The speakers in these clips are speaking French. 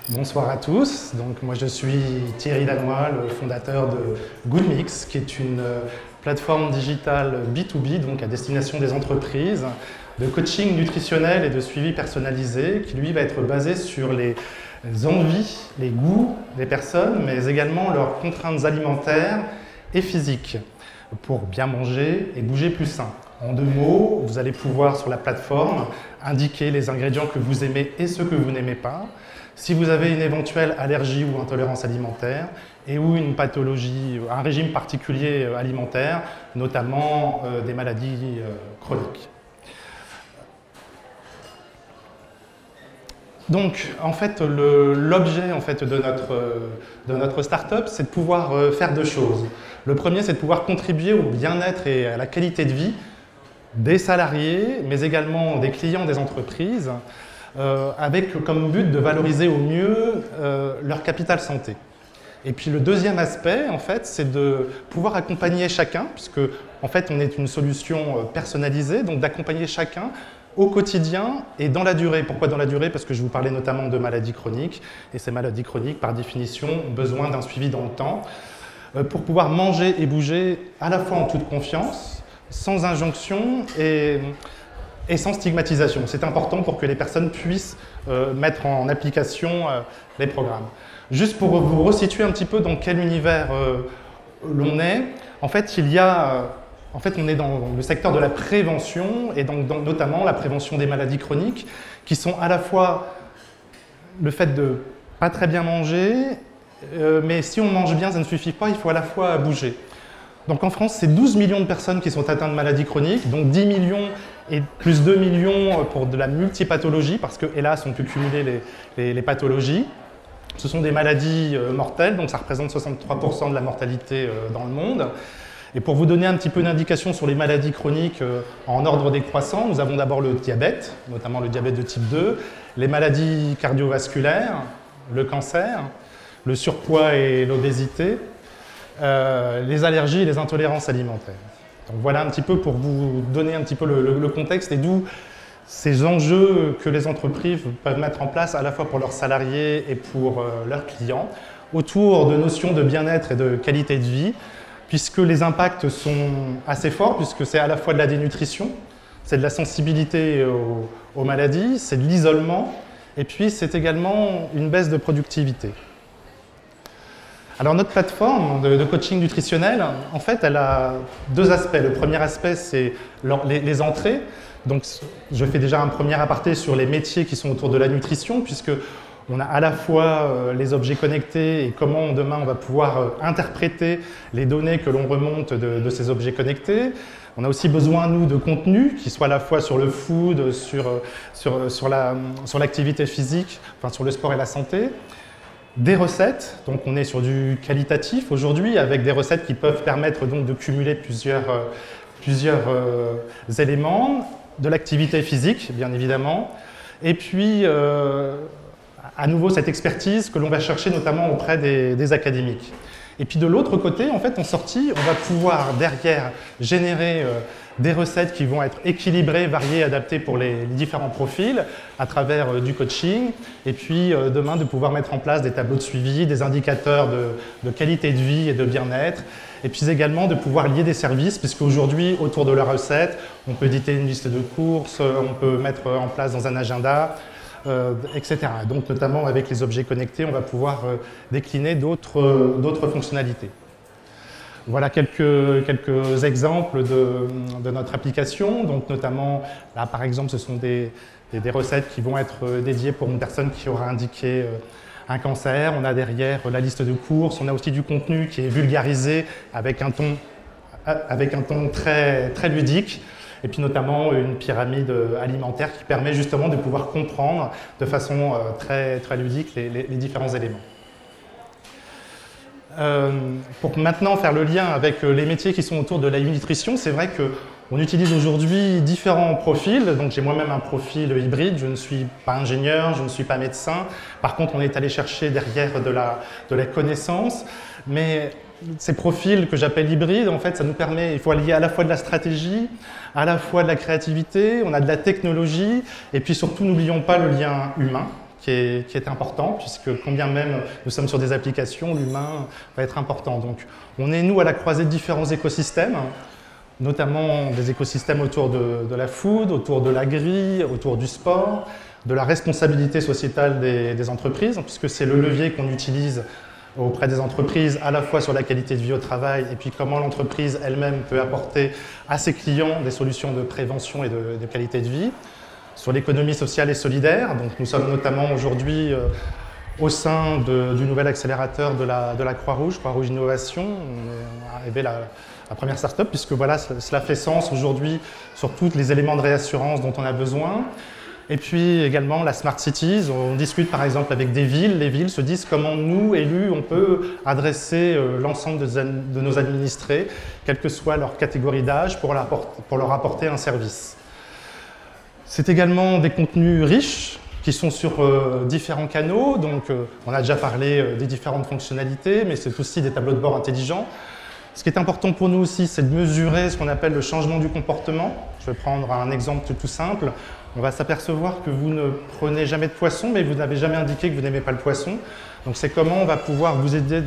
Bonsoir à tous, donc moi je suis Thierry Danois, le fondateur de Goodmix, qui est une plateforme digitale B2B, donc à destination des entreprises, de coaching nutritionnel et de suivi personnalisé, qui lui va être basé sur les envies, les goûts des personnes, mais également leurs contraintes alimentaires et physiques, pour bien manger et bouger plus sain. En 2 mots, vous allez pouvoir sur la plateforme indiquer les ingrédients que vous aimez et ceux que vous n'aimez pas, si vous avez une éventuelle allergie ou intolérance alimentaire et ou une pathologie, un régime particulier alimentaire, notamment des maladies chroniques. Donc, en fait, l'objet de notre start-up, c'est de pouvoir faire 2 choses. Le premier, c'est de pouvoir contribuer au bien-être et à la qualité de vie des salariés, mais également des clients des entreprises, avec comme but de valoriser au mieux leur capital santé. Et puis le deuxième aspect, en fait, c'est de pouvoir accompagner chacun, puisque en fait, on est une solution personnalisée, donc d'accompagner chacun au quotidien et dans la durée. Pourquoi dans la durée? Parce que je vous parlais notamment de maladies chroniques, et ces maladies chroniques, par définition, ont besoin d'un suivi dans le temps, pour pouvoir manger et bouger à la fois en toute confiance, sans injonction et sans stigmatisation. C'est important pour que les personnes puissent mettre en application les programmes. Juste pour vous resituer un petit peu dans quel univers l'on est, en fait, on est dans le secteur de la prévention, et donc notamment la prévention des maladies chroniques, qui sont à la fois le fait de pas très bien manger, mais si on mange bien, ça ne suffit pas, il faut à la fois bouger. Donc en France, c'est 12 millions de personnes qui sont atteintes de maladies chroniques, donc 10 millions et plus 2 millions pour de la multipathologie, parce que hélas, on peut cumuler les pathologies. Ce sont des maladies mortelles, donc ça représente 63% de la mortalité dans le monde. Et pour vous donner un petit peu d'indication sur les maladies chroniques en ordre décroissant, nous avons d'abord le diabète, notamment le diabète de type 2, les maladies cardiovasculaires, le cancer, le surpoids et l'obésité, les allergies et les intolérances alimentaires. Donc voilà un petit peu pour vous donner un petit peu le contexte et d'où ces enjeux que les entreprises peuvent mettre en place à la fois pour leurs salariés et pour leurs clients autour de notions de bien-être et de qualité de vie, puisque les impacts sont assez forts, puisque c'est à la fois de la dénutrition, c'est de la sensibilité aux maladies, c'est de l'isolement, et puis c'est également une baisse de productivité. Alors notre plateforme de coaching nutritionnel, en fait, elle a 2 aspects. Le premier aspect, c'est les entrées. Donc je fais déjà un premier aparté sur les métiers qui sont autour de la nutrition, puisque on a à la fois les objets connectés et comment demain on va pouvoir interpréter les données que l'on remonte de ces objets connectés. On a aussi besoin, nous, de contenu qui soit à la fois sur le food, sur l'activité physique, enfin sur le sport et la santé. Des recettes, donc on est sur du qualitatif aujourd'hui, avec des recettes qui peuvent permettre donc de cumuler plusieurs éléments, de l'activité physique, bien évidemment, et puis à nouveau cette expertise que l'on va chercher notamment auprès des académiques. Et puis de l'autre côté, en fait, en sortie, on va pouvoir derrière générer des recettes qui vont être équilibrées, variées, adaptées pour les différents profils à travers du coaching. Et puis demain, de pouvoir mettre en place des tableaux de suivi, des indicateurs de qualité de vie et de bien-être. Et puis également de pouvoir lier des services, puisqu'aujourd'hui, autour de la recette, on peut éditer une liste de courses, on peut mettre en place dans un agenda, etc. Donc notamment avec les objets connectés, on va pouvoir décliner d'autres fonctionnalités. Voilà quelques exemples de notre application. Donc notamment, là par exemple, ce sont des recettes qui vont être dédiées pour une personne qui aura indiqué un cancer. On a derrière la liste de courses, on a aussi du contenu qui est vulgarisé avec un ton très, très ludique. Et puis notamment une pyramide alimentaire qui permet justement de pouvoir comprendre de façon très, très ludique les différents éléments. Pour maintenant faire le lien avec les métiers qui sont autour de la nutrition, c'est vrai qu'on utilise aujourd'hui différents profils. Donc j'ai moi-même un profil hybride, je ne suis pas ingénieur, je ne suis pas médecin. Par contre, on est allé chercher derrière de la connaissance. Mais ces profils que j'appelle hybrides, en fait, ça nous permet, il faut allier à la fois de la stratégie, à la fois de la créativité, on a de la technologie, et puis surtout, n'oublions pas le lien humain, qui est important, puisque quand bien même nous sommes sur des applications, l'humain va être important. Donc, on est, nous, à la croisée de différents écosystèmes, notamment des écosystèmes autour de la food, autour de l'agri, autour du sport, de la responsabilité sociétale des entreprises, puisque c'est le levier qu'on utilise auprès des entreprises, à la fois sur la qualité de vie au travail et puis comment l'entreprise elle-même peut apporter à ses clients des solutions de prévention et de qualité de vie. Sur l'économie sociale et solidaire, donc nous sommes notamment aujourd'hui au sein du nouvel accélérateur de la Croix-Rouge, Croix-Rouge Innovation. On est arrivé la première start-up, puisque voilà, cela fait sens aujourd'hui sur tous les éléments de réassurance dont on a besoin. Et puis également la Smart Cities, on discute par exemple avec des villes, les villes se disent comment nous, élus, on peut adresser l'ensemble de nos administrés, quelle que soit leur catégorie d'âge, pour leur apporter un service. C'est également des contenus riches qui sont sur différents canaux, donc on a déjà parlé des différentes fonctionnalités, mais c'est aussi des tableaux de bord intelligents. Ce qui est important pour nous aussi, c'est de mesurer ce qu'on appelle le changement du comportement. Je vais prendre un exemple tout simple. On va s'apercevoir que vous ne prenez jamais de poisson, mais vous n'avez jamais indiqué que vous n'aimez pas le poisson. Donc c'est comment on va pouvoir vous aider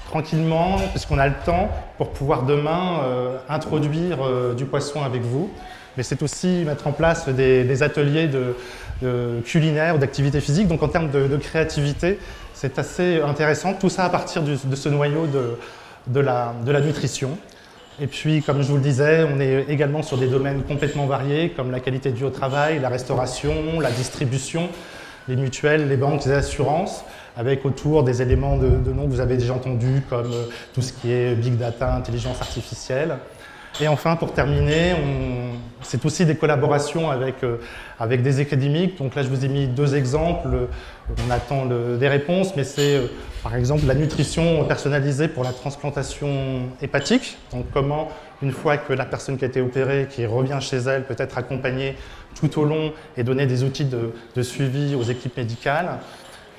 tranquillement, puisqu'on a le temps, pour pouvoir demain introduire du poisson avec vous. Mais c'est aussi mettre en place des ateliers de culinaire ou d'activité physique. Donc en termes de créativité, c'est assez intéressant. Tout ça à partir de ce noyau de la nutrition. Et puis, comme je vous le disais, on est également sur des domaines complètement variés, comme la qualité de vie au travail, la restauration, la distribution, les mutuelles, les banques, les assurances, avec autour des éléments de nom que vous avez déjà entendus, comme tout ce qui est big data, intelligence artificielle. Et enfin, pour terminer, c'est aussi des collaborations avec des académiques. Donc là, je vous ai mis deux exemples. On attend des réponses, mais c'est par exemple la nutrition personnalisée pour la transplantation hépatique. Donc comment, une fois que la personne qui a été opérée, qui revient chez elle, peut être accompagnée tout au long et donner des outils de suivi aux équipes médicales.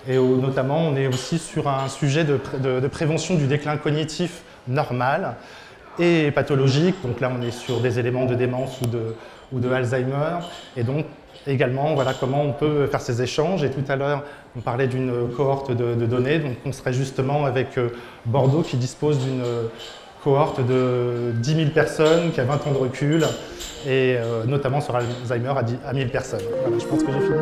Et notamment, on est aussi sur un sujet de prévention du déclin cognitif normal et pathologique. Donc là, on est sur des éléments de démence ou de Alzheimer. Et donc, également, voilà comment on peut faire ces échanges. Et tout à l'heure, on parlait d'une cohorte de données. Donc, on serait justement avec Bordeaux qui dispose d'une cohorte de 10 000 personnes qui a 20 ans de recul, et notamment sur Alzheimer à 1000 personnes. Voilà, je pense que j'ai fini.